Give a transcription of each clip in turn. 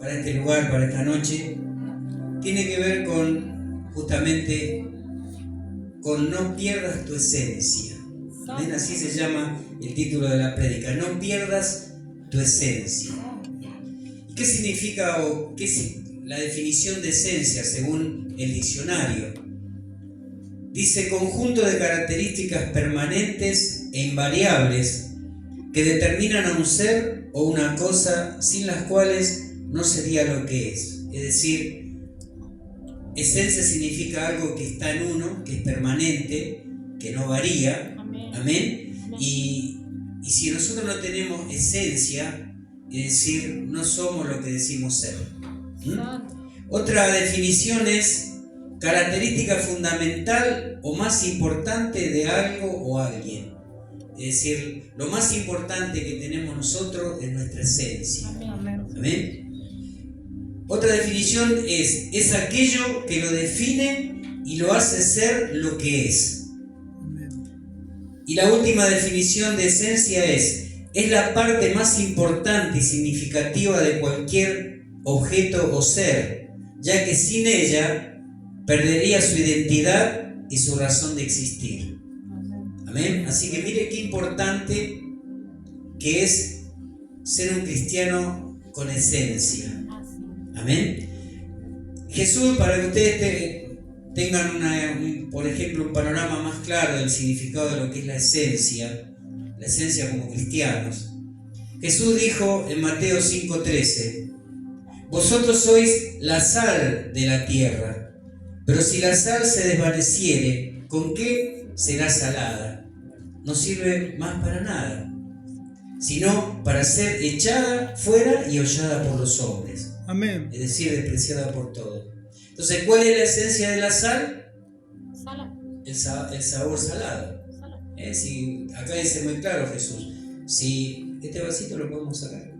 para este lugar, para esta noche, tiene que ver con, justamente, con no pierdas tu esencia. ¿Ven? Así se llama el título de la prédica, no pierdas tu esencia. ¿Y qué significa o qué es la definición de esencia según el diccionario? Dice: conjunto de características permanentes e invariables que determinan a un ser o una cosa sin las cuales no sería lo que es. Es decir, esencia significa algo que está en uno, que es permanente, que no varía. Amén. Y si nosotros no tenemos esencia, es decir, no somos lo que decimos ser. Otra definición es característica fundamental o más importante de algo o alguien. Es decir, lo más importante que tenemos nosotros es nuestra esencia. Amén. Otra definición es aquello que lo define y lo hace ser lo que es. Y la última definición de esencia es la parte más importante y significativa de cualquier objeto o ser, ya que sin ella perdería su identidad y su razón de existir. Amén. Así que mire qué importante que es ser un cristiano con esencia. Amén. Jesús, para que ustedes tengan por ejemplo, un panorama más claro del significado de lo que es la esencia como cristianos, Jesús dijo en Mateo 5:13: vosotros sois la sal de la tierra, pero si la sal se desvaneciere, ¿con qué será salada? No sirve más para nada, sino para ser echada fuera y hollada por los hombres. Amén. Es decir, despreciada por todos. Entonces, ¿cuál es la esencia de la sal? El sabor salado. Si, acá dice muy claro Jesús, si este vasito lo podemos sacar,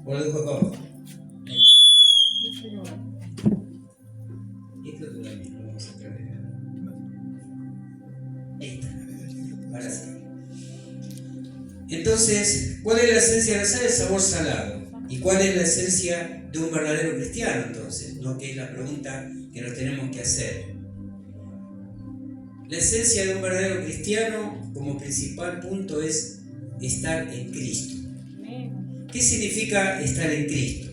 o lo dejo acá abajo. Esto también lo vamos a sacar de acá. Ahí está. Ahora sí. Entonces, ¿cuál es la esencia de la sal? El sabor salado. ¿Y cuál es la esencia de un verdadero cristiano entonces? ¿No? Que es la pregunta que nos tenemos que hacer. La esencia de un verdadero cristiano, como principal punto, es estar en Cristo. ¿Qué significa estar en Cristo?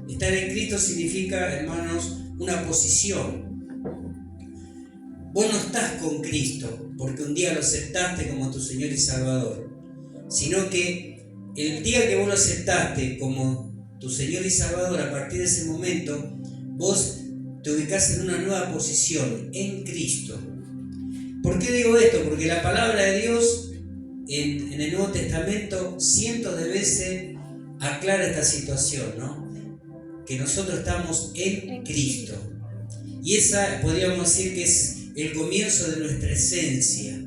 Estar en Cristo significa, hermanos, una posición. Vos no estás con Cristo porque un día lo aceptaste como tu Señor y Salvador, sino que el día que vos lo aceptaste como tu Señor y Salvador, a partir de ese momento, vos te ubicás en una nueva posición, en Cristo. ¿Por qué digo esto? Porque la palabra de Dios en el Nuevo Testamento cientos de veces aclara esta situación, ¿no? Que nosotros estamos en Cristo. Y esa podríamos decir que es el comienzo de nuestra esencia.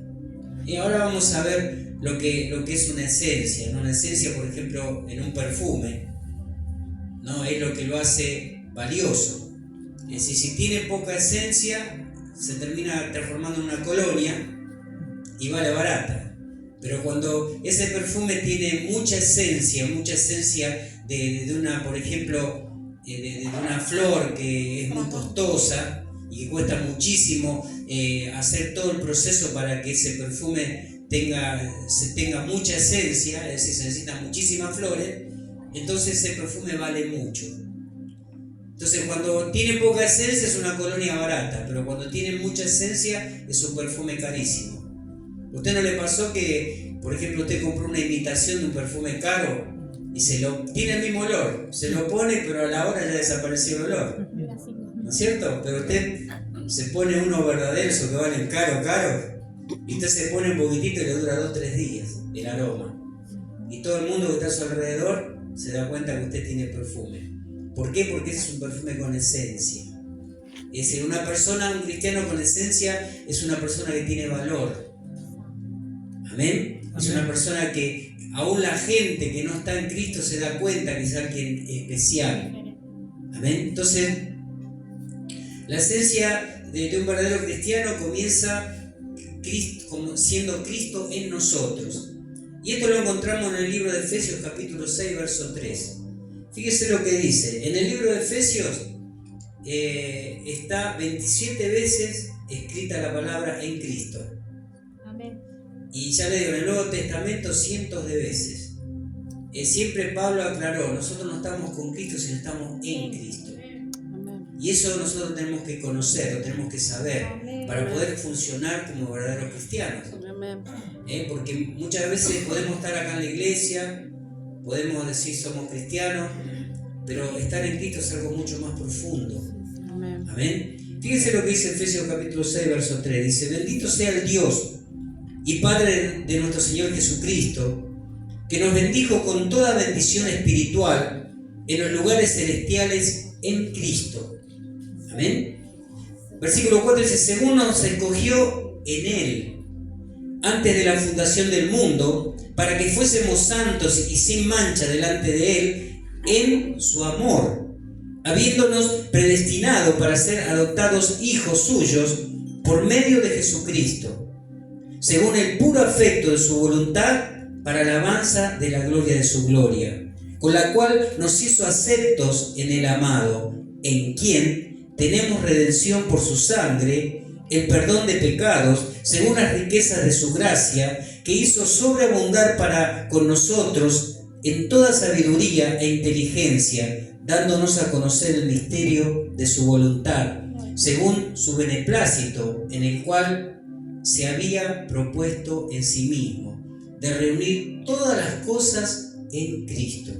Y ahora vamos a ver lo que es una esencia, ¿no? Una esencia, por ejemplo, en un perfume, ¿no? Es lo que lo hace valioso. Es decir, si tiene poca esencia, se termina transformando en una colonia y vale barata. Pero cuando ese perfume tiene mucha esencia de una, por ejemplo, de una flor que es muy costosa y que cuesta muchísimo hacer todo el proceso para que ese perfume tenga mucha esencia, es decir, se necesitan muchísimas flores, entonces ese perfume vale mucho. Entonces, cuando tiene poca esencia es una colonia barata, pero cuando tiene mucha esencia es un perfume carísimo. ¿Usted no le pasó que, por ejemplo, usted compró una imitación de un perfume caro y tiene el mismo olor, se lo pone, pero a la hora ya desapareció el olor? ¿No es cierto? Pero usted se pone uno verdadero, esos que valen caro, y usted se pone un poquitito y le dura 2-3 días el aroma. Y todo el mundo que está a su alrededor se da cuenta que usted tiene perfume. ¿Por qué? Porque ese es un perfume con esencia. Es decir, un cristiano con esencia es una persona que tiene valor. Amén. Es una persona que aún la gente que no está en Cristo se da cuenta que es alguien especial. Amén. Entonces, la esencia de un verdadero cristiano comienza siendo Cristo en nosotros. Y esto lo encontramos en el libro de Efesios capítulo 6, verso 3. Fíjese lo que dice. En el libro de Efesios está 27 veces escrita la palabra en Cristo. Amén. Y ya le digo, en el Nuevo Testamento cientos de veces. Siempre Pablo aclaró, nosotros no estamos con Cristo, sino estamos en Cristo. Y eso nosotros tenemos que conocer, lo tenemos que saber, para poder funcionar como verdaderos cristianos. Porque muchas veces podemos estar acá en la iglesia, podemos decir somos cristianos, pero estar en Cristo es algo mucho más profundo. Amén. Fíjense lo que dice Efesios capítulo 6, verso 3. Dice, bendito sea el Dios y Padre de nuestro Señor Jesucristo, que nos bendijo con toda bendición espiritual en los lugares celestiales en Cristo. Amén. Versículo 4 dice, según nos escogió en Él, antes de la fundación del mundo, para que fuésemos santos y sin mancha delante de Él, en su amor, habiéndonos predestinado para ser adoptados hijos suyos por medio de Jesucristo, según el puro afecto de su voluntad, para alabanza de la gloria de su gloria, con la cual nos hizo aceptos en el amado, en quien tenemos redención por su sangre, el perdón de pecados, según las riquezas de su gracia, que hizo sobreabundar para con nosotros en toda sabiduría e inteligencia, dándonos a conocer el misterio de su voluntad, según su beneplácito, en el cual se había propuesto en sí mismo, de reunir todas las cosas en Cristo.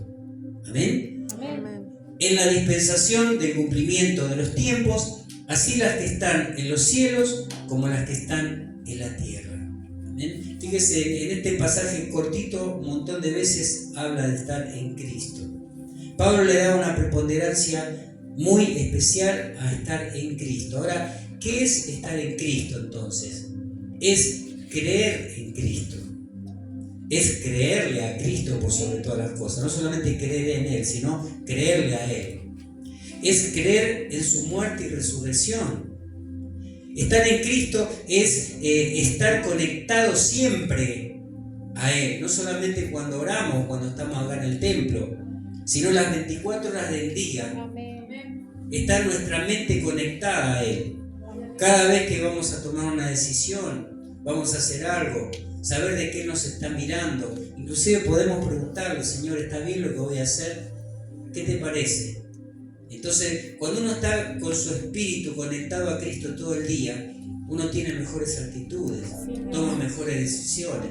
Amén. Amén. En la dispensación del cumplimiento de los tiempos, así las que están en los cielos como las que están en la tierra. Amén. Fíjese, en este pasaje cortito, un montón de veces habla de estar en Cristo. Pablo le da una preponderancia muy especial a estar en Cristo. Ahora, ¿qué es estar en Cristo entonces? Es creer en Cristo. Es creerle a Cristo por sobre todas las cosas. No solamente creer en Él, sino creerle a Él. Es creer en su muerte y resurrección. Estar en Cristo es estar conectado siempre a Él. No solamente cuando oramos, cuando estamos acá en el templo, sino las 24 horas del día. Estar nuestra mente conectada a Él. Cada vez que vamos a tomar una decisión, vamos a hacer algo, saber de qué nos está mirando. Inclusive podemos preguntarle, Señor, ¿está bien lo que voy a hacer? ¿Qué te parece? Entonces, cuando uno está con su espíritu conectado a Cristo todo el día, uno tiene mejores actitudes, toma mejores decisiones.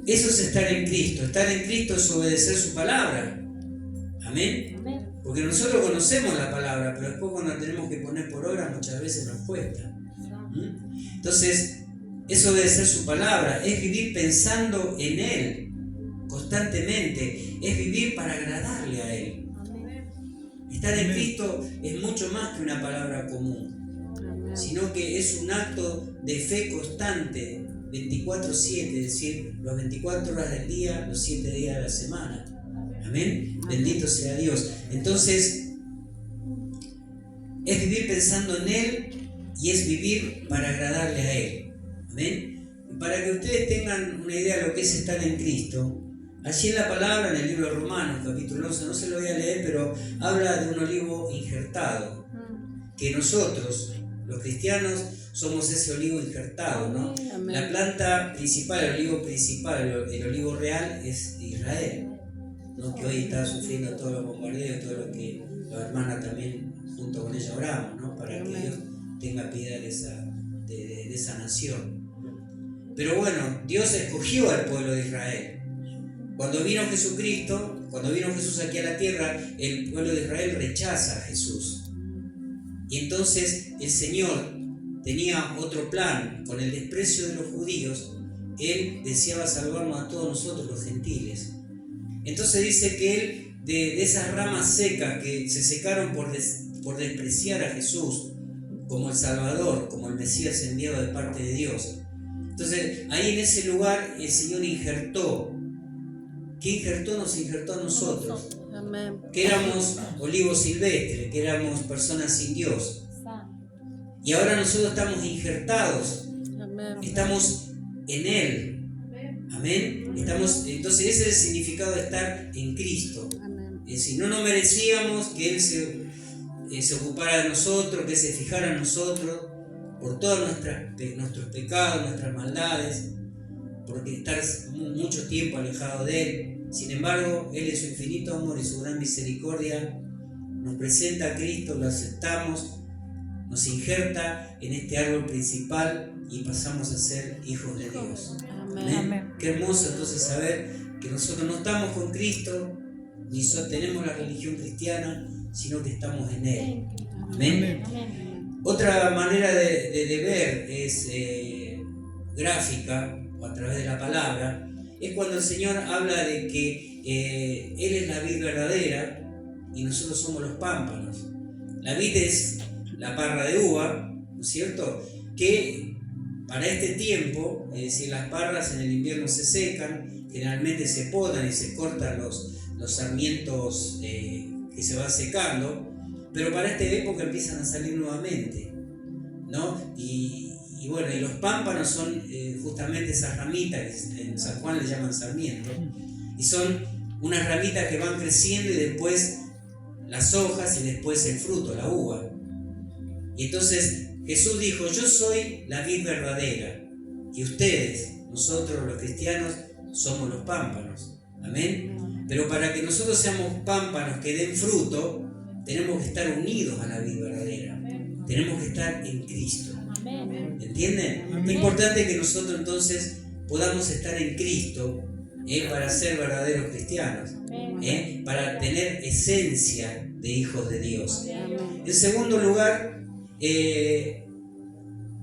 Eso es estar en Cristo. Estar en Cristo es obedecer su palabra. Amén. Porque nosotros conocemos la palabra, pero después cuando la tenemos que poner por obra muchas veces nos cuesta. Entonces, es obedecer su palabra, es vivir pensando en Él constantemente, es vivir para agradarle a Él. Estar en Cristo es mucho más que una palabra común, sino que es un acto de fe constante, 24/7, es decir, las 24 horas del día, los 7 días de la semana. Amén. Bendito sea Dios. Entonces, es vivir pensando en Él y es vivir para agradarle a Él. Amén. Para que ustedes tengan una idea de lo que es estar en Cristo, allí en la palabra, en el libro de Romanos, capítulo 11, no se lo voy a leer, pero habla de un olivo injertado, que nosotros, los cristianos, somos ese olivo injertado, ¿no? La planta principal, el olivo principal, el olivo real es Israel, ¿no? Que hoy está sufriendo todos los bombardeos, todo lo que la hermana también junto con ella oramos, ¿no? Para que Dios tenga piedad de esa nación. Pero bueno, Dios escogió al pueblo de Israel. Cuando vino Jesucristo, cuando vino Jesús aquí a la tierra, el pueblo de Israel rechaza a Jesús. Y entonces el Señor tenía otro plan. Con el desprecio de los judíos, Él deseaba salvarnos a todos nosotros los gentiles. Entonces dice que Él, de esas ramas secas que se secaron por despreciar a Jesús como el Salvador, como el Mesías enviado de parte de Dios. Entonces ahí en ese lugar el Señor injertó. ¿Qué injertó? Nos injertó a nosotros. Amén. Que éramos olivos silvestres, que éramos personas sin Dios. Y ahora nosotros estamos injertados. Amén. Estamos en Él. Amén. Entonces ese es el significado de estar en Cristo. Amén. Es decir, no nos merecíamos que Él se ocupara de nosotros, que se fijara en nosotros por todos nuestros pecados, nuestras maldades, porque estar mucho tiempo alejado de Él. Sin embargo, Él en su infinito amor y su gran misericordia nos presenta a Cristo, lo aceptamos, nos injerta en este árbol principal y pasamos a ser hijos de Dios. Amén. Qué hermoso entonces saber que nosotros no estamos con Cristo, ni tenemos la religión cristiana, sino que estamos en Él. Amén. Otra manera de ver es gráfica, o a través de la palabra, es cuando el Señor habla de que Él es la vid verdadera y nosotros somos los pámpanos. La vid es la parra de uva, ¿no es cierto?, que para este tiempo, es decir, las parras en el invierno se secan, generalmente se podan y se cortan los sarmientos que se van secando, pero para esta época empiezan a salir nuevamente, ¿no? Y bueno, y los pámpanos son justamente esas ramitas que en San Juan le llaman sarmiento, y son unas ramitas que van creciendo y después las hojas y después el fruto, la uva. Y entonces Jesús dijo: yo soy la vid verdadera y ustedes, nosotros los cristianos, somos los pámpanos. Amén. Pero para que nosotros seamos pámpanos que den fruto, tenemos que estar unidos a la vid verdadera. Tenemos que estar en Cristo. ¿Entienden? Es importante que nosotros entonces podamos estar en Cristo para ser verdaderos cristianos, para tener esencia de hijos de Dios. En segundo lugar,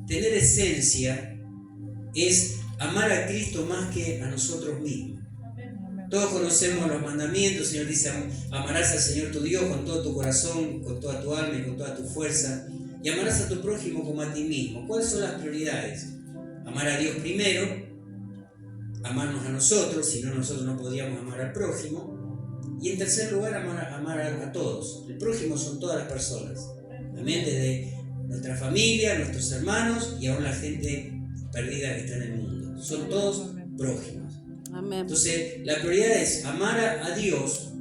tener esencia es amar a Cristo más que a nosotros mismos. Todos conocemos los mandamientos. El Señor dice: amarás al Señor tu Dios con todo tu corazón, con toda tu alma y con toda tu fuerza, y amarás a tu prójimo como a ti mismo. ¿Cuáles son las prioridades? Amar a Dios primero, amarnos a nosotros, si no nosotros no podíamos amar al prójimo, y en tercer lugar amar a todos. El prójimo son todas las personas, amén, desde nuestra familia, nuestros hermanos y aún la gente perdida que está en el mundo. Son todos prójimos. Amén. Entonces, la prioridad es amar a Dios,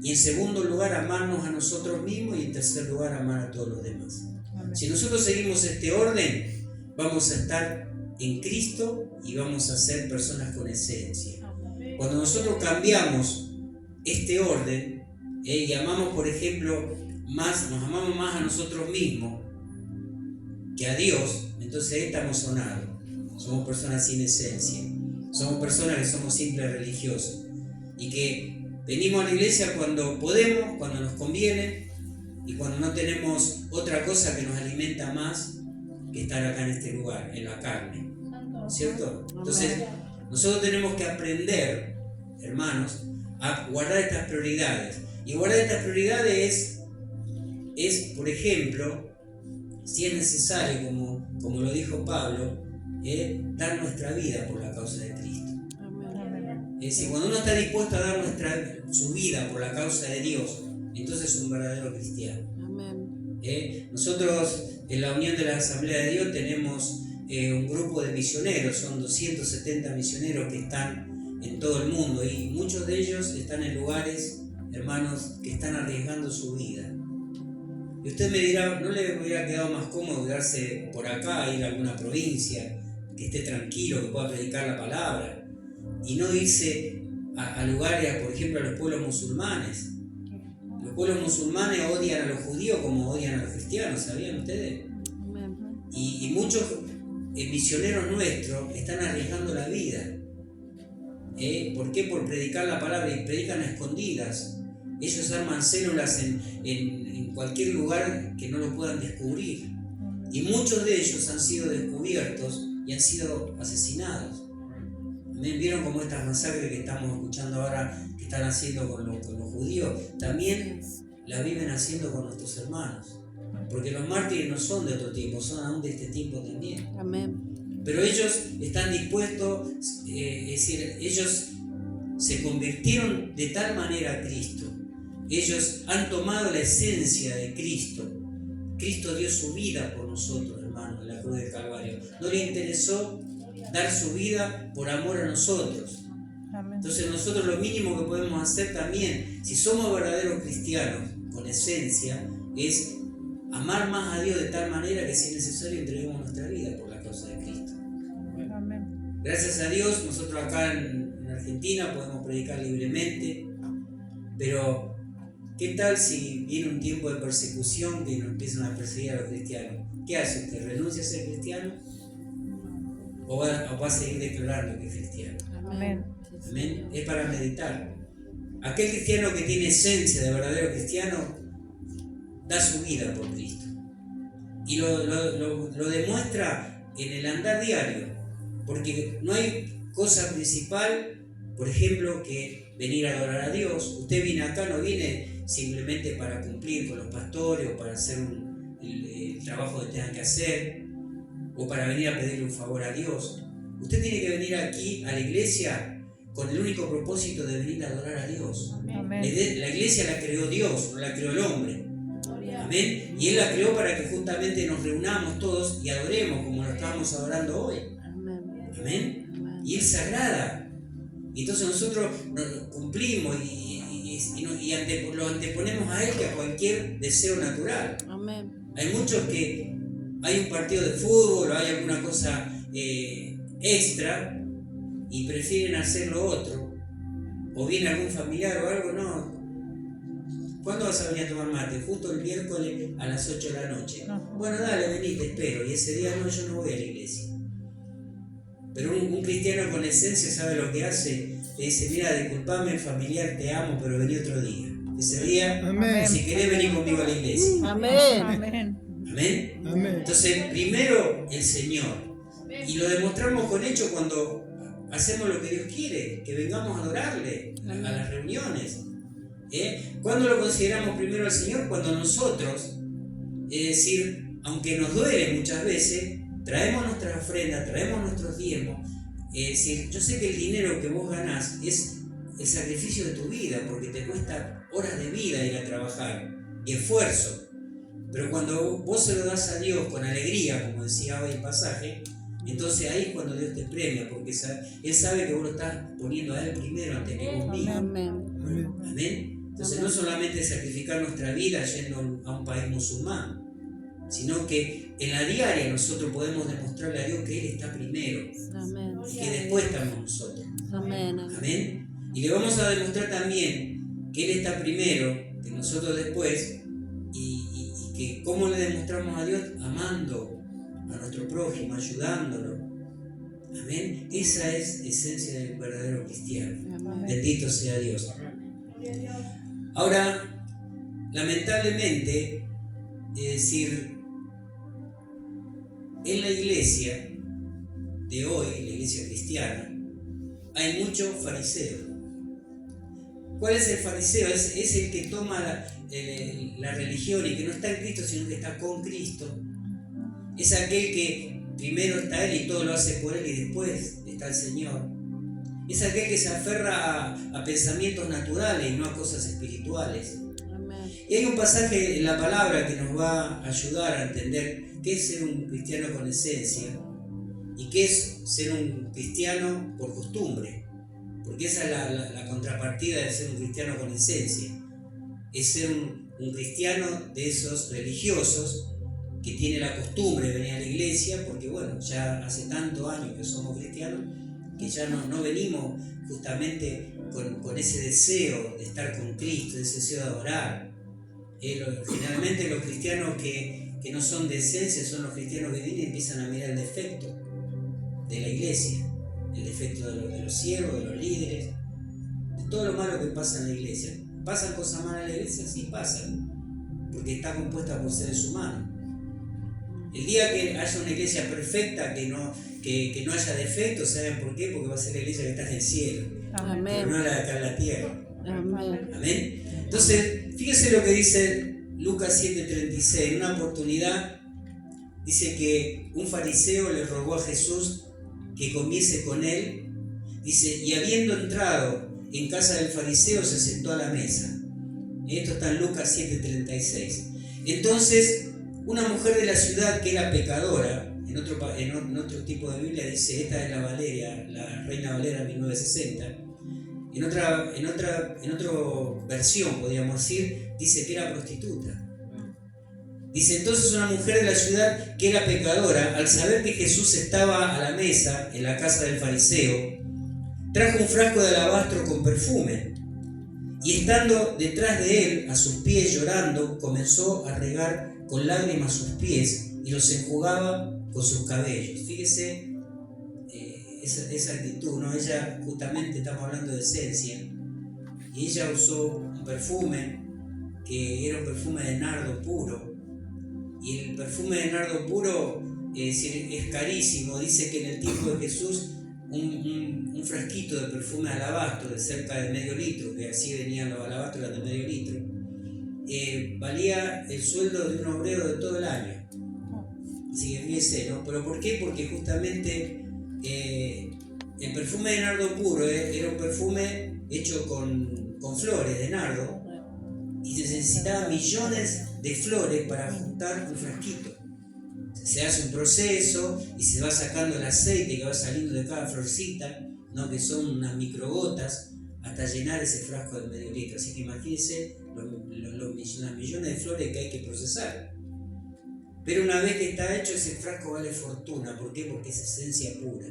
y en segundo lugar amarnos a nosotros mismos, y en tercer lugar amar a todos los demás. Amén. Si nosotros seguimos este orden, vamos a estar en Cristo y vamos a ser personas con esencia. Cuando nosotros cambiamos este orden y amamos, por ejemplo, nos amamos más a nosotros mismos que a Dios, entonces estamos sonados. Somos personas sin esencia. Somos personas que somos simples religiosos y que venimos a la iglesia cuando podemos, cuando nos conviene y cuando no tenemos otra cosa que nos alimenta más que estar acá en este lugar, en la carne, ¿cierto? Entonces, nosotros tenemos que aprender, hermanos, a guardar estas prioridades. Y guardar estas prioridades es, por ejemplo, si es necesario, como lo dijo Pablo, dar nuestra vida por la causa de Cristo. Amén. Es decir, cuando uno está dispuesto a dar su vida por la causa de Dios, entonces es un verdadero cristiano. Amén. Nosotros en la Unión de la Asamblea de Dios tenemos un grupo de misioneros, son 270 misioneros que están en todo el mundo, y muchos de ellos están en lugares, hermanos, que están arriesgando su vida. Y usted me dirá: ¿no le hubiera quedado más cómodo quedarse por acá, ir a alguna provincia, que esté tranquilo, que pueda predicar la palabra, y no irse a lugares, por ejemplo, a los pueblos musulmanes? Los pueblos musulmanes odian a los judíos como odian a los cristianos, ¿sabían ustedes? Y muchos misioneros nuestros están arriesgando la vida. ¿Por qué? Por predicar la palabra, y predican a escondidas. Ellos arman células en cualquier lugar que no lo puedan descubrir. Y muchos de ellos han sido descubiertos y han sido asesinados. ¿Vieron cómo estas masacres que estamos escuchando ahora que están haciendo con los judíos? También la viven haciendo con nuestros hermanos. Porque los mártires no son de otro tiempo, son aún de este tiempo también. Amén. Pero ellos están dispuestos, es decir, ellos se convirtieron de tal manera a Cristo. Ellos han tomado la esencia de Cristo. Cristo dio su vida por nosotros, hermanos, en la cruz del Calvario. No le interesó dar su vida por amor a nosotros. Amén. Entonces nosotros lo mínimo que podemos hacer también, si somos verdaderos cristianos con esencia, es amar más a Dios de tal manera que si es necesario entreguemos nuestra vida por la causa de Cristo. Amén. Gracias a Dios nosotros acá en Argentina podemos predicar libremente, pero ¿qué tal si viene un tiempo de persecución que nos empiezan a perseguir a los cristianos? ¿Qué hace usted? ¿Renuncia a ser cristiano? ¿O va a seguir declarando que es cristiano? Amén. Amén. Es para meditar. Aquel cristiano que tiene esencia de verdadero cristiano da su vida por Cristo. Y lo demuestra en el andar diario. Porque no hay cosa principal, por ejemplo, que venir a adorar a Dios. Usted viene acá, no viene simplemente para cumplir con los pastores o para hacer el trabajo que tenga que hacer o para venir a pedirle un favor a Dios. Usted tiene que venir aquí a la iglesia con el único propósito de venir a adorar a Dios. Amén. La iglesia la creó Dios, no la creó el hombre. Amén. Y Él la creó para que justamente nos reunamos todos y adoremos como lo estábamos adorando hoy. Amén. Y Él se agrada. Y entonces nosotros cumplimos y lo anteponemos a Él que a cualquier deseo natural. Amén. Hay muchos que hay un partido de fútbol o hay alguna cosa extra y prefieren hacer lo otro. O viene algún familiar o algo, no. ¿Cuándo vas a venir a tomar mate? Justo el miércoles a las 8 de la noche. No. Bueno, dale, vení, te espero. Y ese día no, yo no voy a la iglesia. Pero un cristiano con esencia sabe lo que hace. Le dice, mira, disculpame familiar, te amo, pero vení otro día. Ese día, Amén. si querés venir conmigo a la iglesia. Amén. Amén. Amén. Amén. Entonces, primero el Señor. Y lo demostramos con hecho cuando hacemos lo que Dios quiere, que vengamos a adorarle a las reuniones. ¿Cuándo lo consideramos primero al Señor? Cuando nosotros, es decir, aunque nos duele muchas veces, traemos nuestras ofrendas, traemos nuestros diezmos. Es decir, yo sé que el dinero que vos ganás es el sacrificio de tu vida, porque te cuesta horas de vida ir a trabajar y esfuerzo. Pero cuando vos se lo das a Dios con alegría, como decía hoy el pasaje, entonces ahí es cuando Dios te premia, porque Él sabe que vos lo estás poniendo a Él primero antes que vos mismo. Amén. Amén. Amén. Entonces no solamente sacrificar nuestra vida yendo a un país musulmán, sino que en la diaria nosotros podemos demostrarle a Dios que Él está primero Amén. y que después estamos nosotros. Amén. Amén. Y le vamos a demostrar también que Él está primero, que nosotros después, y que cómo le demostramos a Dios amando a nuestro prójimo, ayudándolo. Amén. Esa es esencia del verdadero cristiano. Amén. Bendito sea Dios. Ahora, lamentablemente, es decir, en la iglesia de hoy, la iglesia cristiana, hay muchos fariseos. ¿Cuál es el fariseo? Es el que toma la religión y que no está en Cristo, sino que está con Cristo. Es aquel que primero está Él y todo lo hace por Él y después está el Señor. Es aquel que se aferra a pensamientos naturales y no a cosas espirituales. Amén. Y hay un pasaje en la palabra que nos va a ayudar a entender qué es ser un cristiano con esencia y qué es ser un cristiano por costumbre. Porque esa es la contrapartida de ser un cristiano con esencia. Es ser un cristiano de esos religiosos que tiene la costumbre de venir a la iglesia, porque bueno, ya hace tantos años que somos cristianos, que ya no venimos justamente con ese deseo de estar con Cristo, ese deseo de adorar. Generalmente los cristianos que no son de esencia son los cristianos que vienen y empiezan a mirar el defecto de la iglesia, el defecto de los siervos, de los líderes, de todo lo malo que pasa en la iglesia. ¿Pasan cosas malas en la iglesia? Sí, pasan, porque está compuesta por seres humanos. El día que haya una iglesia perfecta, que no haya defectos, ¿saben por qué? Porque va a ser la iglesia que está en el cielo, Amén. pero no la de acá en la tierra. Amén. Amén. Entonces, fíjese lo que dice Lucas 7:36. En una oportunidad dice que un fariseo le rogó a Jesús que comiese con él. Dice, y habiendo entrado en casa del fariseo, se sentó a la mesa. Esto está en Lucas 7:36. Entonces, una mujer de la ciudad que era pecadora, en otro tipo de Biblia dice, esta es la Reina Valera 1960, En otra versión, podríamos decir, dice que era prostituta. Dice: entonces una mujer de la ciudad que era pecadora, al saber que Jesús estaba a la mesa en la casa del fariseo, trajo un frasco de alabastro con perfume, y estando detrás de él, a sus pies llorando, comenzó a regar con lágrimas sus pies y los enjugaba con sus cabellos. Fíjese esa actitud, ¿no? Ella, justamente estamos hablando de esencia, y ella usó un perfume que era un perfume de nardo puro, y el perfume de nardo puro es carísimo. Dice que en el tiempo de Jesús un frasquito de perfume de alabastro de cerca de medio litro, que así venían los alabastros de medio litro, valía el sueldo de un obrero de todo el año. Así que fíjese, ¿no? ¿Pero por qué? Porque justamente el perfume de nardo puro era un perfume hecho con flores de nardo, y se necesitaban millones de flores para juntar un frasquito. Se hace un proceso y se va sacando el aceite que va saliendo de cada florcita, ¿no? Que son unas microgotas, hasta llenar ese frasco de medio litro. Así que imagínense los millones de flores que hay que procesar. Pero una vez que está hecho, ese frasco vale fortuna. ¿Por qué? Porque es esencia pura.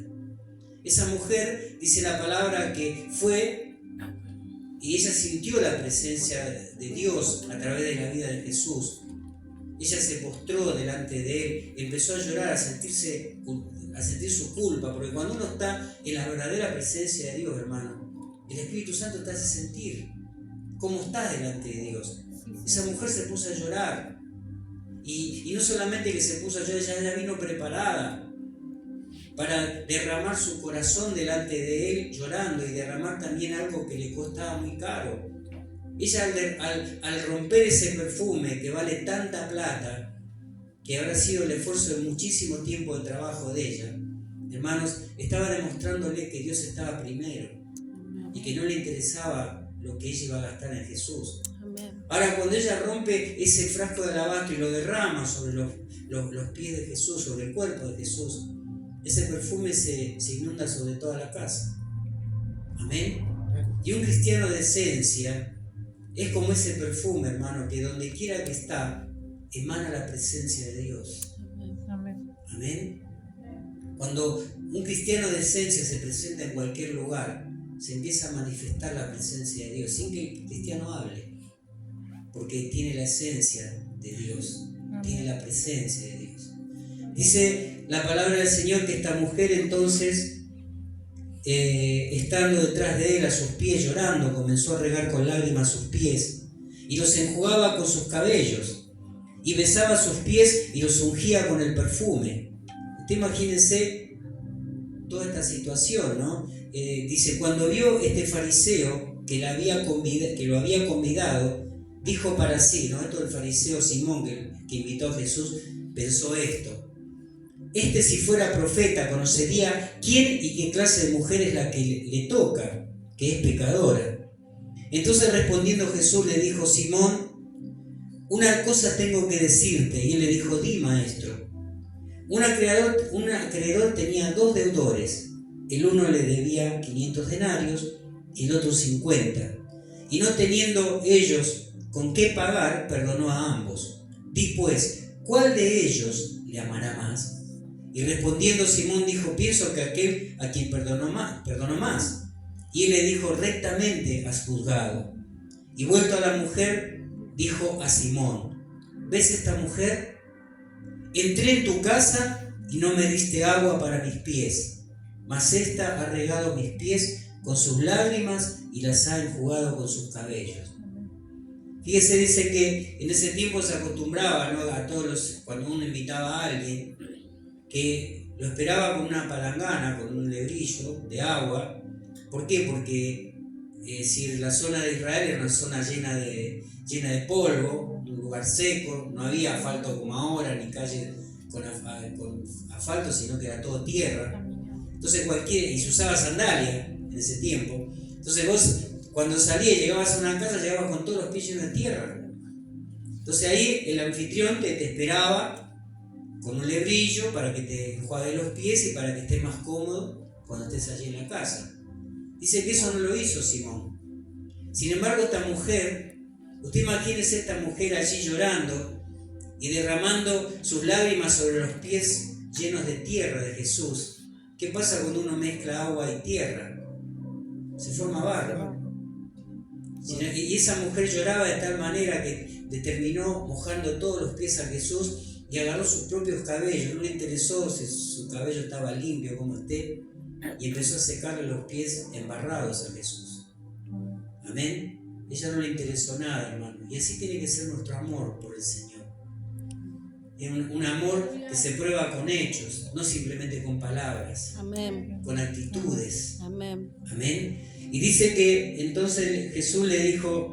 Esa mujer, dice la palabra, que fue y ella sintió la presencia de Dios a través de la vida de Jesús. Ella se postró delante de él, empezó a llorar, a sentir su culpa, porque cuando uno está en la verdadera presencia de Dios, hermano, el Espíritu Santo te hace sentir cómo estás delante de Dios. Esa mujer se puso a llorar, y no solamente que se puso a llorar, ella vino preparada para derramar su corazón delante de él, llorando, y derramar también algo que le costaba muy caro. Ella al romper ese perfume que vale tanta plata, que habrá sido el esfuerzo de muchísimo tiempo de trabajo de ella, hermanos, estaba demostrándole que Dios estaba primero y que no le interesaba lo que ella iba a gastar en Jesús. Ahora, cuando ella rompe ese frasco de alabastro y lo derrama sobre los pies de Jesús, sobre el cuerpo de Jesús, ese perfume se inunda sobre toda la casa. Amén. Y un cristiano de esencia es como ese perfume, hermano, que donde quiera que está, emana la presencia de Dios. Amén. Amén. Cuando un cristiano de esencia se presenta en cualquier lugar, se empieza a manifestar la presencia de Dios, sin que el cristiano hable, porque tiene la esencia de Dios, tiene la presencia de Dios. Dice la palabra del Señor que esta mujer entonces, estando detrás de él a sus pies llorando, comenzó a regar con lágrimas sus pies y los enjugaba con sus cabellos, y besaba sus pies y los ungía con el perfume. Usted imagínense toda esta situación, ¿no? Dice: cuando vio este fariseo que lo había convidado, dijo para sí, ¿no? Esto el fariseo Simón que invitó a Jesús, pensó esto: este, si fuera profeta, conocería quién y qué clase de mujer es la que le toca, que es pecadora. Entonces, respondiendo Jesús, le dijo: Simón, una cosa tengo que decirte. Y él le dijo: di, maestro. Un acreedor tenía 2 deudores. El uno le debía 500 denarios y el otro 50. Y no teniendo ellos con qué pagar, perdonó a ambos. Di pues, ¿cuál de ellos le amará más? Y respondiendo Simón dijo: pienso que aquel a quien perdonó más. Y él le dijo: rectamente has juzgado. Y vuelto a la mujer, dijo a Simón: ¿ves esta mujer? Entré en tu casa y no me diste agua para mis pies, mas ésta ha regado mis pies con sus lágrimas y las ha enjugado con sus cabellos. Fíjese, dice que en ese tiempo se acostumbraba, ¿no? A cuando uno invitaba a alguien, que lo esperaba con una palangana, con un lebrillo de agua. ¿Por qué? Porque si la zona de Israel era una zona llena de polvo, un lugar seco, no había asfalto como ahora, ni calle con asfalto, sino que era todo tierra. Entonces y se usaba sandalia en ese tiempo. Entonces vos, cuando salías y llegabas a una casa, llegabas con todos los pies llenos de tierra. Entonces ahí el anfitrión te esperaba con un lebrillo para que te enjuague los pies y para que estés más cómodo cuando estés allí en la casa. Dice que eso no lo hizo Simón. Sin embargo, esta mujer, usted imagínese esta mujer allí llorando y derramando sus lágrimas sobre los pies llenos de tierra de Jesús. ¿Qué pasa cuando uno mezcla agua y tierra? Se forma barro. Y esa mujer lloraba de tal manera que terminó mojando todos los pies a Jesús y agarró sus propios cabellos. No le interesó si su cabello estaba limpio como esté, y empezó a secarle los pies embarrados a Jesús. Amén. Ella no le interesó nada, hermano. Y así tiene que ser nuestro amor por el Señor. Es un amor que se prueba con hechos, no simplemente con palabras. Amén. Con actitudes. Amén. Amén. Y dice que entonces Jesús le dijo,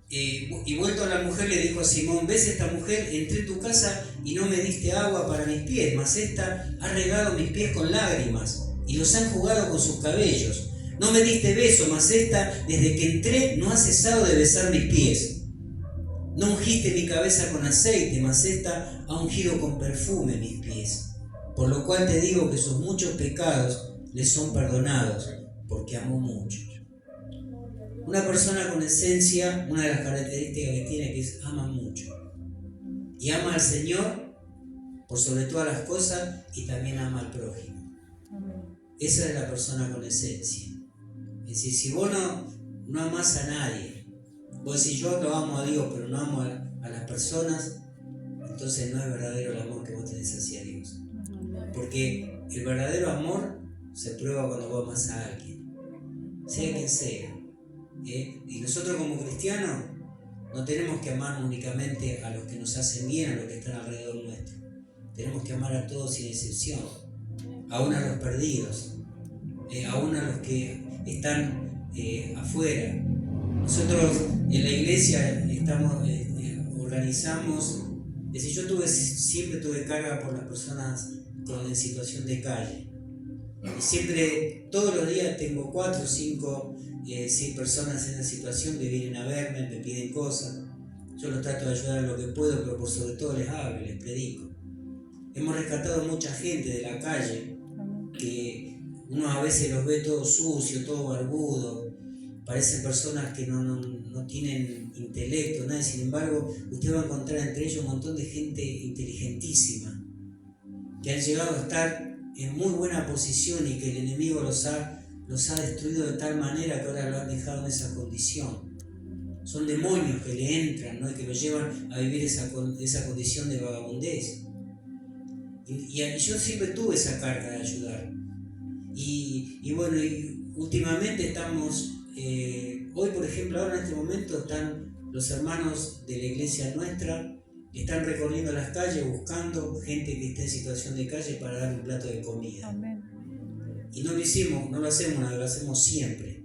y vuelto a la mujer le dijo a Simón: ¿ves esta mujer? Entré en tu casa y no me diste agua para mis pies, mas esta ha regado mis pies con lágrimas y los ha enjugado con sus cabellos. No me diste beso, mas esta, desde que entré, no ha cesado de besar mis pies. No ungiste mi cabeza con aceite, mas esta ha ungido con perfume mis pies. Por lo cual te digo que sus muchos pecados le son perdonados, porque amó mucho. Una persona con esencia, una de las características que tiene que es ama mucho. Y ama al Señor por sobre todas las cosas, y también ama al prójimo. Esa es la persona con esencia. Es decir, si vos no amás a nadie, vos decís yo lo amo a Dios, pero no amo a las personas, entonces no es verdadero el amor que vos tenés hacia Dios. Porque el verdadero amor se prueba cuando vos amás a alguien, sea quien sea. Y nosotros como cristianos no tenemos que amar únicamente a los que nos hacen bien, a los que están alrededor nuestro. Tenemos que amar a todos sin excepción, aún a los perdidos, aún a los que están afuera. Nosotros en la iglesia organizamos, es decir, yo siempre tuve carga por las personas en situación de calle. Y siempre, todos los días tengo 4 o 5 personas en esa situación que vienen a verme, me piden cosas. Yo los trato de ayudar en lo que puedo, pero por sobre todo les hablo, les predico. Hemos rescatado mucha gente de la calle, que uno a veces los ve todo sucio, todo barbudo, parecen personas que no tienen intelecto, nada. Sin embargo, usted va a encontrar entre ellos un montón de gente inteligentísima, que han llegado a estar en muy buena posición y que el enemigo los ha destruido de tal manera que ahora lo han dejado en esa condición. Son demonios que le entran, ¿no? Y que lo llevan a vivir esa condición de vagabundez. Y yo siempre tuve esa carga de ayudar. Y bueno, y últimamente estamos, hoy por ejemplo, ahora en este momento están los hermanos de la iglesia nuestra, están recorriendo las calles buscando gente que esté en situación de calle para dar un plato de comida. Amén. Y no lo hacemos una vez, lo hacemos siempre.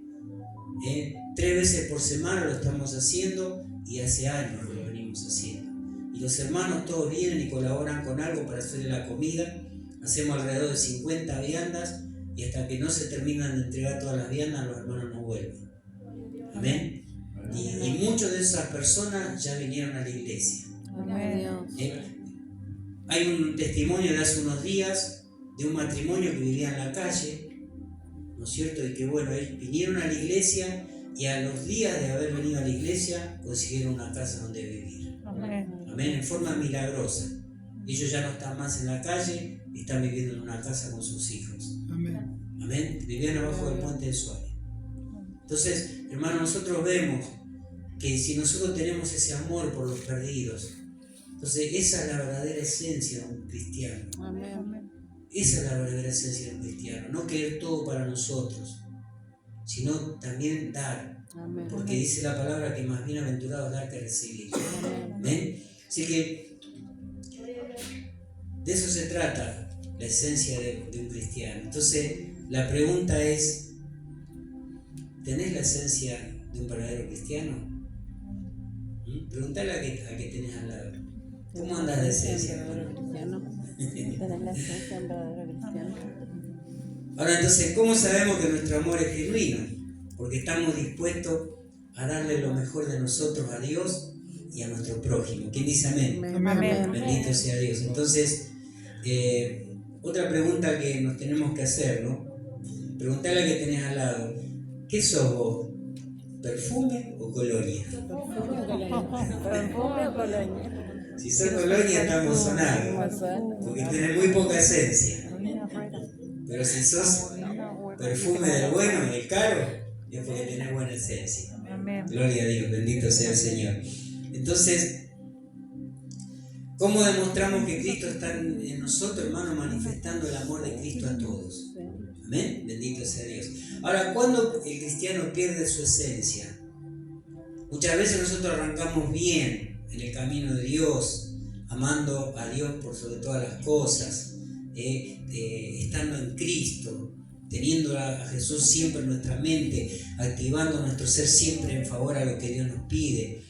3 veces por semana lo estamos haciendo y hace años que lo venimos haciendo. Y los hermanos todos vienen y colaboran con algo para hacerle la comida. Hacemos alrededor de 50 viandas y hasta que no se terminan de entregar todas las viandas, los hermanos no vuelven. Amén. Y muchas de esas personas ya vinieron a la iglesia. Hay un testimonio de hace unos días de un matrimonio que vivía en la calle, ¿no es cierto? Y que bueno, ellos vinieron a la iglesia y a los días de haber venido a la iglesia consiguieron una casa donde vivir. Amén, en forma milagrosa. Ellos ya no están más en la calle, están viviendo en una casa con sus hijos. Amén. Vivían abajo del puente de Suárez. Entonces, hermanos, nosotros vemos que si nosotros tenemos ese amor por los perdidos, entonces esa es la verdadera esencia de un cristiano. Amén. Esa es la verdadera esencia de un cristiano. No querer todo para nosotros, sino también dar. Amén. Porque dice la palabra que más bienaventurado es dar que recibir. Amén. Así que de eso se trata la esencia de un cristiano. Entonces la pregunta es: ¿tenés la esencia de un verdadero cristiano? Preguntale a que tenés al lado. ¿Cómo andas de esencia, hermano? ¿Tenés la esencia de un verdadero cristiano? Ahora entonces, ¿cómo sabemos que nuestro amor es genuino? Porque estamos dispuestos a darle lo mejor de nosotros a Dios y a nuestro prójimo. ¿Quién dice amén? Amén. Bendito sea Dios. Entonces, otra pregunta que nos tenemos que hacer, ¿no? Preguntale al que tenés al lado, ¿qué sos vos? ¿Perfume o colonia? Perfume o colonia. Si sos colonia estamos sonados, porque tenés muy poca esencia. Pero si sos perfume del bueno, del caro, es porque tenés buena esencia. Amén. Gloria a Dios, bendito sea el Señor. Entonces, ¿cómo demostramos que Cristo está en nosotros, hermano? Manifestando el amor de Cristo a todos. Amén, bendito sea Dios. Ahora, ¿cuándo el cristiano pierde su esencia? Muchas veces nosotros arrancamos bien en el camino de Dios, amando a Dios por sobre todas las cosas, estando en Cristo, teniendo a Jesús siempre en nuestra mente, activando nuestro ser siempre en favor a lo que Dios nos pide,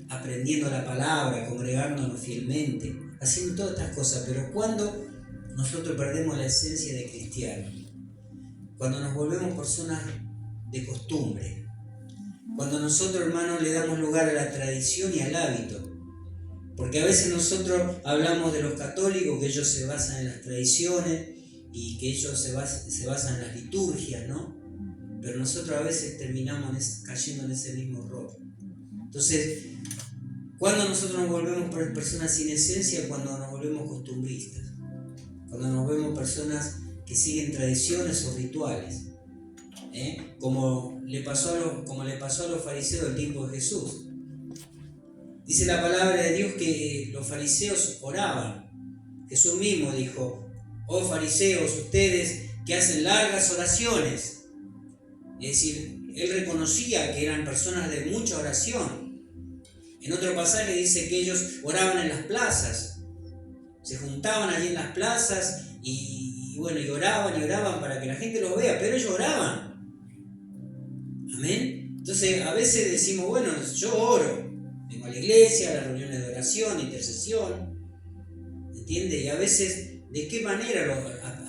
aprendiendo la palabra, congregándonos fielmente, haciendo todas estas cosas. Pero cuando nosotros perdemos la esencia de cristiano, cuando nos volvemos personas de costumbre, cuando nosotros, hermanos, le damos lugar a la tradición y al hábito, porque a veces nosotros hablamos de los católicos, que ellos se basan en las tradiciones y que ellos se basan en las liturgias, ¿no? Pero nosotros a veces terminamos cayendo en ese mismo error. Entonces, cuando nosotros nos volvemos personas sin esencia, cuando nos volvemos costumbristas, cuando nos vemos personas que siguen tradiciones o rituales, como le pasó a los fariseos del tiempo de Jesús. Dice la palabra de Dios que los fariseos oraban. Jesús mismo dijo: oh fariseos, ustedes que hacen largas oraciones. Es decir, él reconocía que eran personas de mucha oración. En otro pasaje dice que ellos oraban en las plazas, se juntaban allí en las plazas y oraban para que la gente los vea, pero ellos oraban. Amén. Entonces a veces decimos, bueno, yo oro, vengo a la iglesia, a las reuniones de oración, intercesión, ¿entiende? Y a veces, ¿de qué manera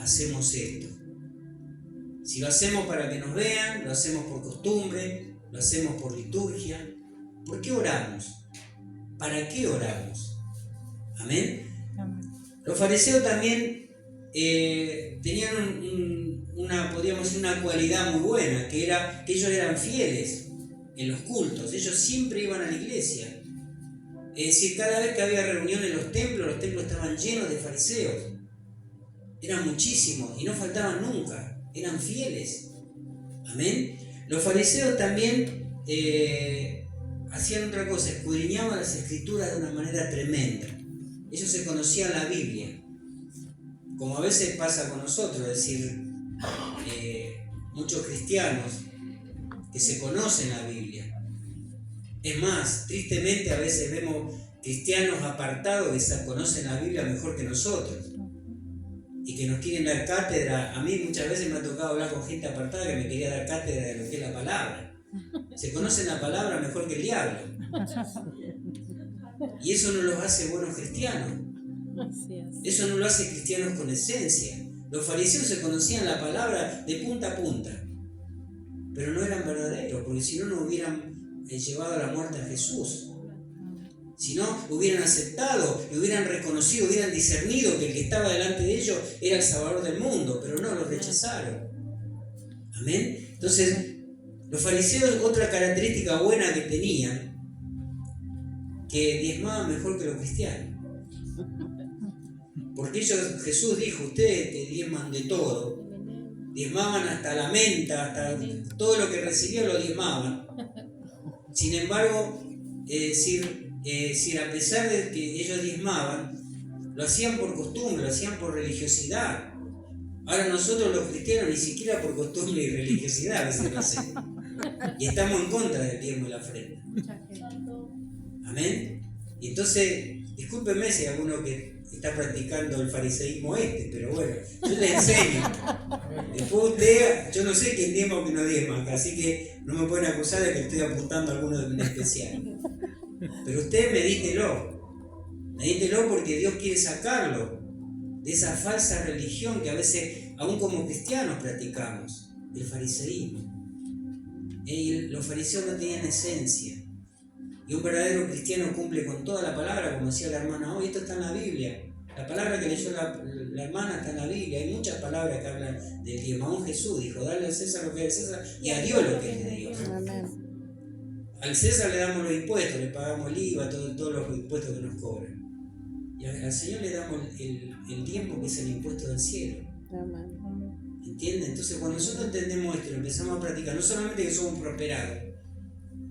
hacemos esto? Si lo hacemos para que nos vean, lo hacemos por costumbre, lo hacemos por liturgia. ¿Por qué oramos? ¿Para qué oramos? Amén. Los fariseos también tenían podríamos decir, una cualidad muy buena, que era que ellos eran fieles en los cultos. Ellos siempre iban a la iglesia. Es decir, cada vez que había reunión en los templos estaban llenos de fariseos. Eran muchísimos y no faltaban nunca. Eran fieles. Amén. Los fariseos también hacían otra cosa, escudriñaban las escrituras de una manera tremenda. Ellos se conocían la Biblia, como a veces pasa con nosotros, es decir, muchos cristianos que se conocen la Biblia. Es más, tristemente a veces vemos cristianos apartados que se conocen la Biblia mejor que nosotros y que nos quieren dar cátedra. A mí muchas veces me ha tocado hablar con gente apartada que me quería dar cátedra de lo que es la palabra. Se conocen la palabra mejor que el diablo. Y eso no los hace buenos cristianos. Eso no lo hace cristianos con esencia. Los fariseos se conocían la palabra de punta a punta, pero no eran verdaderos, porque si no, no hubieran llevado a la muerte a Jesús. Si no, hubieran aceptado, hubieran reconocido, hubieran discernido que el que estaba delante de ellos era el Salvador del mundo, pero no, lo rechazaron. Amén. Entonces, los fariseos, otra característica buena que tenían, que diezmaban mejor que los cristianos. Porque Jesús dijo, ustedes te diezman de todo. Diezmaban hasta la menta, hasta todo lo que recibían lo diezmaban. Sin embargo, a pesar de que ellos diezmaban, lo hacían por costumbre, lo hacían por religiosidad. Ahora nosotros los cristianos ni siquiera por costumbre y religiosidad a veces lo hacemos. Y estamos en contra del diezmo y la ofrenda. Amén. Y entonces, discúlpenme si hay alguno que está practicando el fariseísmo pero bueno, yo le enseño. Después usted, yo no sé quién diezma o quién no diezma acá, así que no me pueden acusar de que estoy apuntando a alguno en especial. Pero usted medítelo porque Dios quiere sacarlo de esa falsa religión que a veces, aún como cristianos, practicamos, el fariseísmo. Los fariseos no tenían esencia. Y un verdadero cristiano cumple con toda la palabra, como decía la hermana hoy, esto está en la Biblia. La palabra que leyó la hermana está en la Biblia. Hay muchas palabras que hablan del diezmo. Aún Jesús dijo, dale al César lo que es de César y a Dios lo que es de Dios. Amén. Al César le damos los impuestos, le pagamos el IVA, todos los impuestos que nos cobran. Y al Señor le damos el diezmo, que es el impuesto del cielo. Amén. ¿Entienden? Entonces cuando nosotros entendemos esto y lo empezamos a practicar, no solamente que somos prosperados,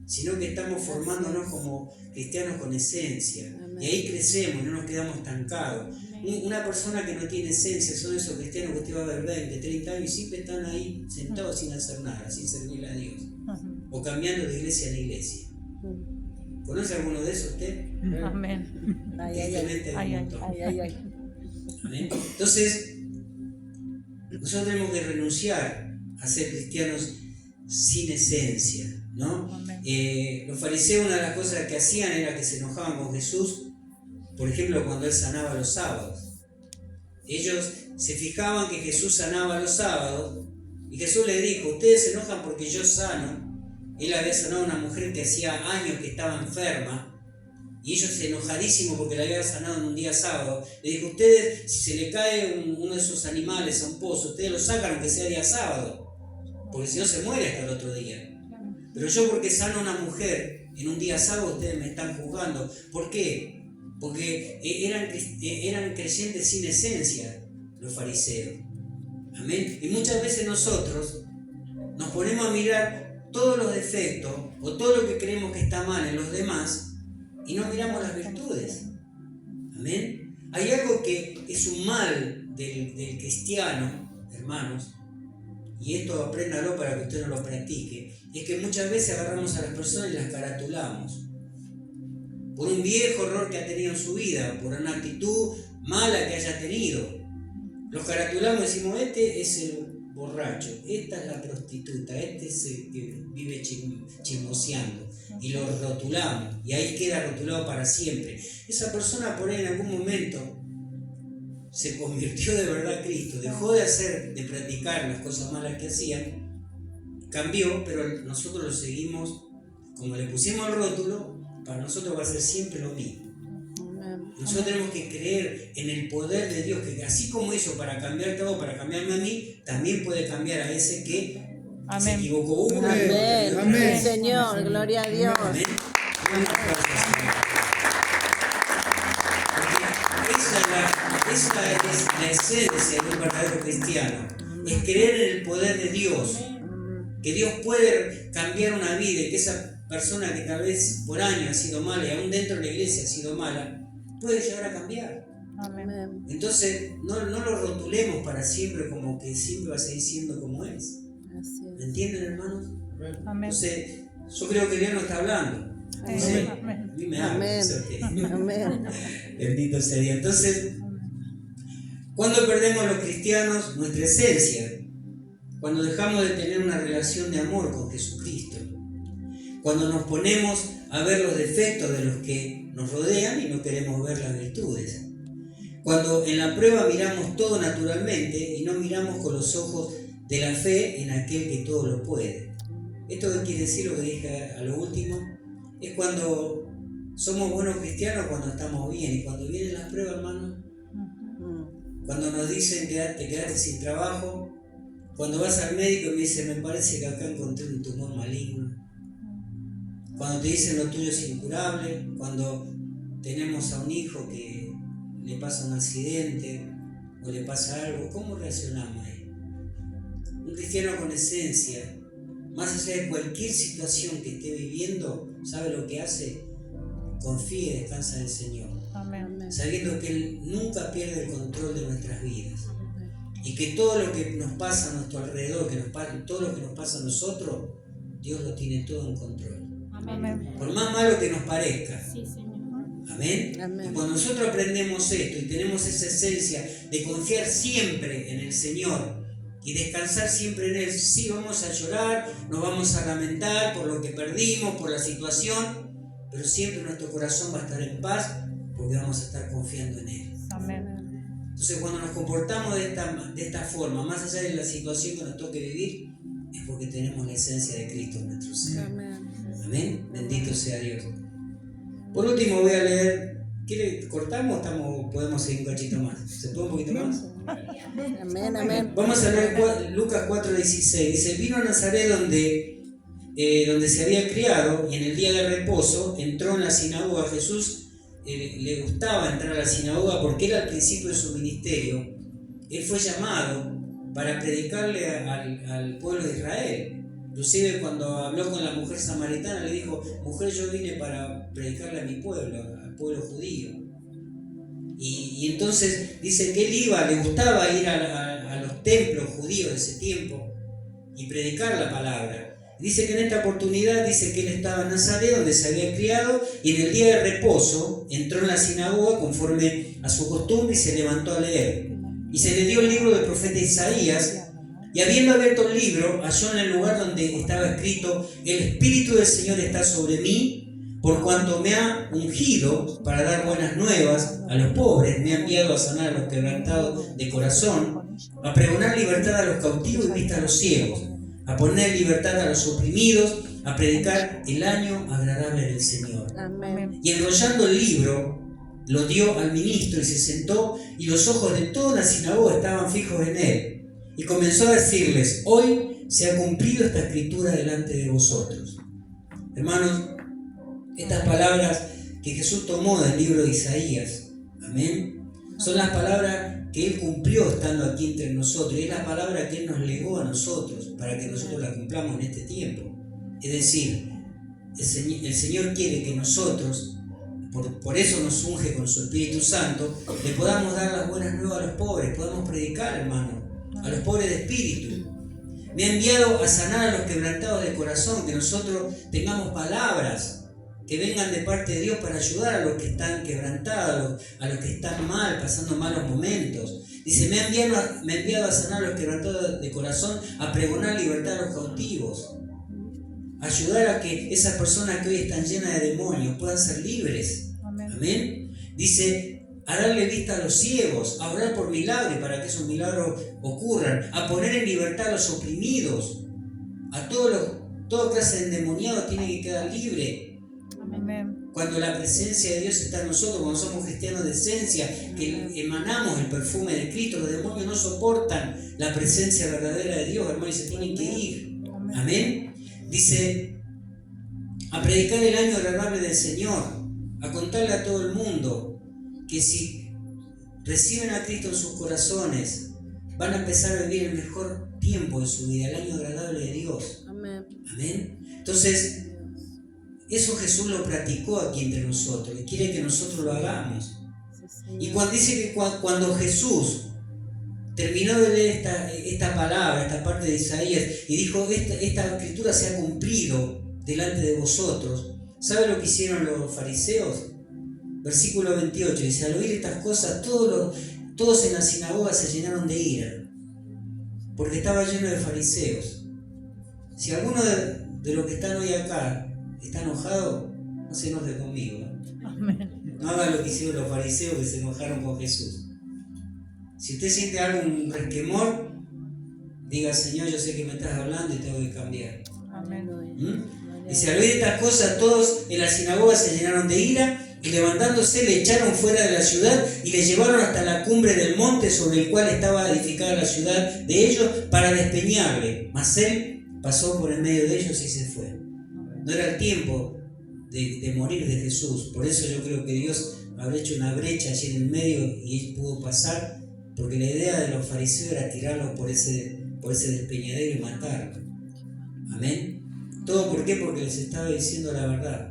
sino que estamos formándonos como cristianos con esencia. Amén. Y ahí crecemos y no nos quedamos estancados. Una persona que no tiene esencia son esos cristianos que usted va a ver 20, 30 años y siempre están ahí sentados sin hacer nada, sin servirle a Dios. O cambiando de iglesia en iglesia. ¿Conoce alguno de esos usted? Amén. Ay, ay, ay. Ay, ay, Ay, ay, ay. Amén. Entonces, nosotros tenemos que renunciar a ser cristianos sin esencia, ¿no? Los fariseos, una de las cosas que hacían era que se enojaban con Jesús, por ejemplo, cuando Él sanaba los sábados. Ellos se fijaban que Jesús sanaba los sábados y Jesús les dijo, ustedes se enojan porque yo sano. Él había sanado a una mujer que hacía años que estaba enferma y ellos enojadísimos porque la había sanado en un día sábado. Le dijo, ustedes, si se le cae uno de esos animales a un pozo, ustedes lo sacan aunque sea día sábado, porque si no se muere hasta el otro día. Pero yo, porque sano a una mujer en un día sábado, ustedes me están juzgando. ¿Por qué? Porque eran creyentes sin esencia los fariseos. Amén. Y muchas veces nosotros nos ponemos a mirar todos los defectos o todo lo que creemos que está mal en los demás y no miramos las virtudes. Amén. Hay algo que es un mal del cristiano, hermanos, y esto apréndalo para que usted no lo practique, es que muchas veces agarramos a las personas y las caratulamos por un viejo error que ha tenido en su vida, por una actitud mala que haya tenido. Los caratulamos y decimos, este es el borracho, esta es la prostituta, este es el que vive chismoseando, y lo rotulamos, y ahí queda rotulado para siempre. Esa persona por ahí en algún momento se convirtió de verdad a Cristo, dejó de practicar las cosas malas que hacían, cambió, pero nosotros lo seguimos, como le pusimos el rótulo, para nosotros va a ser siempre lo mismo. Nosotros tenemos que creer en el poder de Dios, que así como hizo para cambiarte a vos, para cambiarme a mí, también puede cambiar a ese que se equivocó uno. Amén. Amén. Señor, gloria a Dios. Amén. Porque esa es la esencia de un verdadero cristiano, es creer en el poder de Dios, que Dios puede cambiar una vida y que esa persona que tal vez por años ha sido mala y aún dentro de la iglesia ha sido mala, puede llegar a cambiar. Amén. Entonces no lo rotulemos para siempre como que siempre va a seguir siendo como es. Así ¿Me es. entienden, hermanos? Amén. Entonces yo creo que Dios nos está hablando. Entonces, a mí me habla. Amén. ¿Sí o qué? Amén. Bendito sea Dios. Entonces, ¿cuándo perdemos los cristianos nuestra esencia? Cuando dejamos de tener una relación de amor con Jesucristo. Cuando nos ponemos a ver los defectos de los que nos rodean y no queremos ver las virtudes. Cuando en la prueba miramos todo naturalmente y no miramos con los ojos de la fe en aquel que todo lo puede. Esto quiere decir lo que dije a lo último, es cuando somos buenos cristianos, cuando estamos bien, y cuando vienen las pruebas, hermano, cuando nos dicen que te quedaste sin trabajo, cuando vas al médico y me dice, me parece que acá encontré un tumor maligno, cuando te dicen lo tuyo es incurable, cuando tenemos a un hijo que le pasa un accidente o le pasa algo, ¿cómo reaccionamos ahí? Un cristiano con esencia, más allá de cualquier situación que esté viviendo, ¿sabe lo que hace? Confía y descansa en el Señor. Amén. Sabiendo que Él nunca pierde el control de nuestras vidas. Y que todo lo que nos pasa a nuestro alrededor, todo lo que nos pasa a nosotros, Dios lo tiene todo en control. Amén. Por más malo que nos parezca. Sí, Señor. Amén. Amén. Y cuando nosotros aprendemos esto y tenemos esa esencia de confiar siempre en el Señor y descansar siempre en Él, sí, vamos a llorar, nos vamos a lamentar por lo que perdimos, por la situación, pero siempre nuestro corazón va a estar en paz porque vamos a estar confiando en Él. Amén. Entonces, cuando nos comportamos de esta forma, más allá de la situación que nos toque vivir, es porque tenemos la esencia de Cristo en nuestro ser. Amén. Amén. Bendito sea Dios. Por último, voy a leer ¿Quiere, cortamos o podemos seguir un cachito más? ¿Se puede un poquito más? Amén, amén. Vamos a leer Lucas 4:16. Dice, vino a Nazaret donde se había criado, y en el día de reposo entró en la sinagoga. Jesús le gustaba entrar a la sinagoga porque era el principio de su ministerio. Él fue llamado para predicarle al pueblo de Israel. Inclusive cuando habló con la mujer samaritana le dijo, mujer, yo vine para predicarle a mi pueblo, al pueblo judío. Y entonces dice que él le gustaba ir a los templos judíos de ese tiempo y predicar la palabra. Dice que en esta oportunidad dice que él estaba en Nazaret, donde se había criado, y en el día de reposo entró en la sinagoga conforme a su costumbre y se levantó a leer. Y se le dio el libro del profeta Isaías, y habiendo abierto el libro, halló en el lugar donde estaba escrito, el Espíritu del Señor está sobre mí, por cuanto me ha ungido para dar buenas nuevas a los pobres, me ha enviado a sanar a los quebrantados de corazón, a pregonar libertad a los cautivos y vista a los ciegos, a poner libertad a los oprimidos, a predicar el año agradable del Señor. Amén. Y enrollando el libro, lo dio al ministro y se sentó, y los ojos de toda la sinagoga estaban fijos en él. Y comenzó a decirles, hoy se ha cumplido esta escritura delante de vosotros. Hermanos, estas palabras que Jesús tomó del libro de Isaías, amén, son las palabras que Él cumplió estando aquí entre nosotros, y es la palabra que Él nos legó a nosotros para que nosotros la cumplamos en este tiempo. Es decir, el Señor quiere que nosotros, por eso nos unge con su Espíritu Santo, le podamos dar las buenas nuevas a los pobres, podamos predicar, hermano, a los pobres de espíritu. Me ha enviado a sanar a los quebrantados de corazón, que nosotros tengamos palabras que vengan de parte de Dios para ayudar a los que están quebrantados, a los que están mal, pasando malos momentos. Dice, me ha enviado a sanar a los quebrantados de corazón, a pregonar libertad a los cautivos, ayudar a que esas personas que hoy están llenas de demonios puedan ser libres. Amén. Dice, a darle vista a los ciegos, a orar por milagros para que esos milagros ocurran, a poner en libertad a los oprimidos, a toda clase de endemoniados tiene que quedar libre. Amén. Cuando la presencia de Dios está en nosotros, cuando somos cristianos de esencia, que emanamos el perfume de Cristo, los demonios no soportan la presencia verdadera de Dios, hermano, y se tienen que ir. Amén. Dice, a predicar el año agradable del Señor, a contarle a todo el mundo que si reciben a Cristo en sus corazones, van a empezar a vivir el mejor tiempo de su vida, el año agradable de Dios. Amén. Amén. Entonces, eso Jesús lo practicó aquí entre nosotros y quiere que nosotros lo hagamos. Y cuando dice que cuando Jesús terminó de leer esta palabra, esta parte de Isaías, y dijo, esta escritura se ha cumplido delante de vosotros, ¿sabe lo que hicieron los fariseos? Versículo 28, dice, al oír estas cosas, todos en la sinagoga se llenaron de ira, porque estaba lleno de fariseos. Si alguno de los que están hoy acá está enojado, no se enoje conmigo. Amén. No haga lo que hicieron los fariseos que se enojaron con Jesús. Si usted siente algún resquemor, diga, Señor, yo sé que me estás hablando y tengo que cambiar. Amén. Dice, al oír estas cosas, todos en la sinagoga se llenaron de ira, y levantándose le echaron fuera de la ciudad y le llevaron hasta la cumbre del monte sobre el cual estaba edificada la ciudad de ellos para despeñarle. Mas él pasó por en medio de ellos y se fue. No era el tiempo de morir de Jesús. Por eso yo creo que Dios habrá hecho una brecha allí en el medio y él pudo pasar, porque la idea de los fariseos era tirarlo por ese despeñadero y matarlo. Amén. ¿Todo por qué? Porque les estaba diciendo la verdad.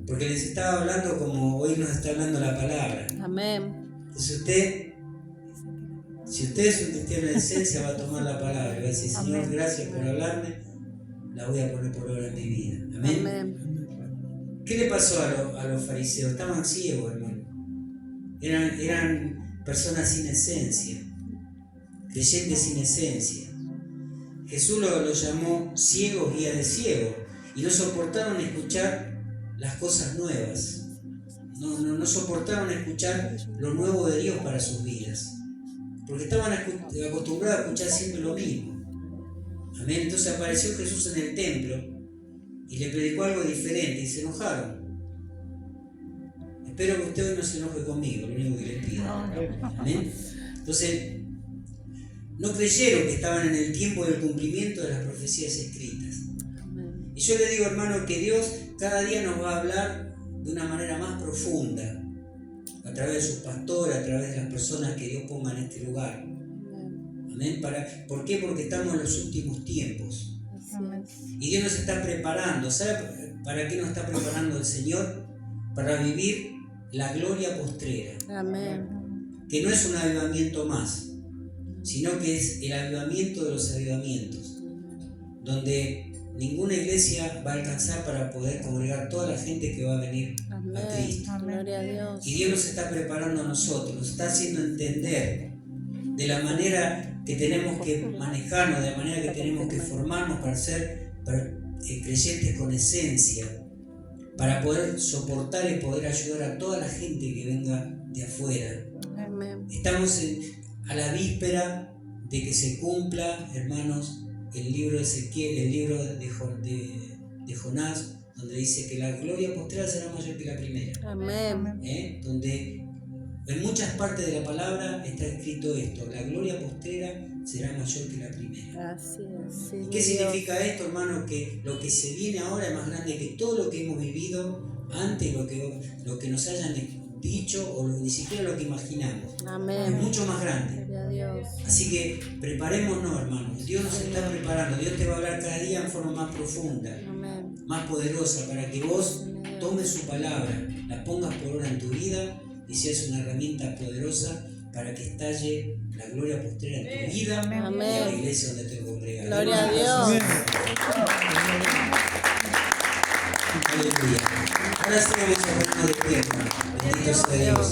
Porque les estaba hablando como hoy nos está hablando la palabra. Amén. Entonces si usted es un cristiano de esencia, va a tomar la palabra y va a decir, Señor, Amén. gracias por hablarme, la voy a poner por obra en mi vida. Amén. Amén. ¿Qué le pasó a los fariseos? Estaban ciegos, hermano. Eran personas sin esencia, creyentes sin esencia. Jesús lo llamó ciegos, guía de ciegos, y no soportaron escuchar las cosas nuevas. No soportaron escuchar lo nuevo de Dios para sus vidas, porque estaban acostumbrados a escuchar siempre lo mismo. Amén. Entonces apareció Jesús en el templo y le predicó algo diferente y se enojaron. Espero que usted hoy no se enoje conmigo, lo único que le pido. Amén. Entonces, no creyeron que estaban en el tiempo del cumplimiento de las profecías escritas. Y yo le digo, hermano, que Dios cada día nos va a hablar de una manera más profunda, a través de sus pastores, a través de las personas que Dios ponga en este lugar. Amén. ¿Por qué? Porque estamos en los últimos tiempos. Y Dios nos está preparando. ¿Sabe para qué nos está preparando el Señor? Para vivir la gloria postrera. Amén. Que no es un avivamiento más, sino que es el avivamiento de los avivamientos, donde ninguna iglesia va a alcanzar para poder congregar toda la gente que va a venir a Cristo. Gloria a Dios. Y Dios nos está preparando a nosotros, nos está haciendo entender de la manera que tenemos que manejarnos, de la manera que tenemos que formarnos para ser creyentes con esencia, para poder soportar y poder ayudar a toda la gente que venga de afuera. Amén. Estamos a la víspera de que se cumpla, hermanos, el libro de Ezequiel, el libro de Jonás, donde dice que la gloria postrera será mayor que la primera. Amén. Donde en muchas partes de la palabra está escrito esto: la gloria postrera será mayor que la primera. Así es. Sí, ¿Qué significa esto, hermano? Que lo que se viene ahora es más grande que todo lo que hemos vivido antes, lo que nos hayan dicho o ni siquiera lo que imaginamos. Amén. Es mucho más grande. Gloria a Dios. Así que preparémonos, hermanos. Dios nos está preparando. Dios te va a hablar cada día en forma más profunda, Amén. más poderosa, para que vos tomes su palabra, la pongas por obra en tu vida y seas una herramienta poderosa para que estalle la gloria postrera en tu vida y en la iglesia donde te congregas. Gloria a Dios. Aleluya. Ahora sí vamos a ponernos de pie, hermano. Bendito sea Dios.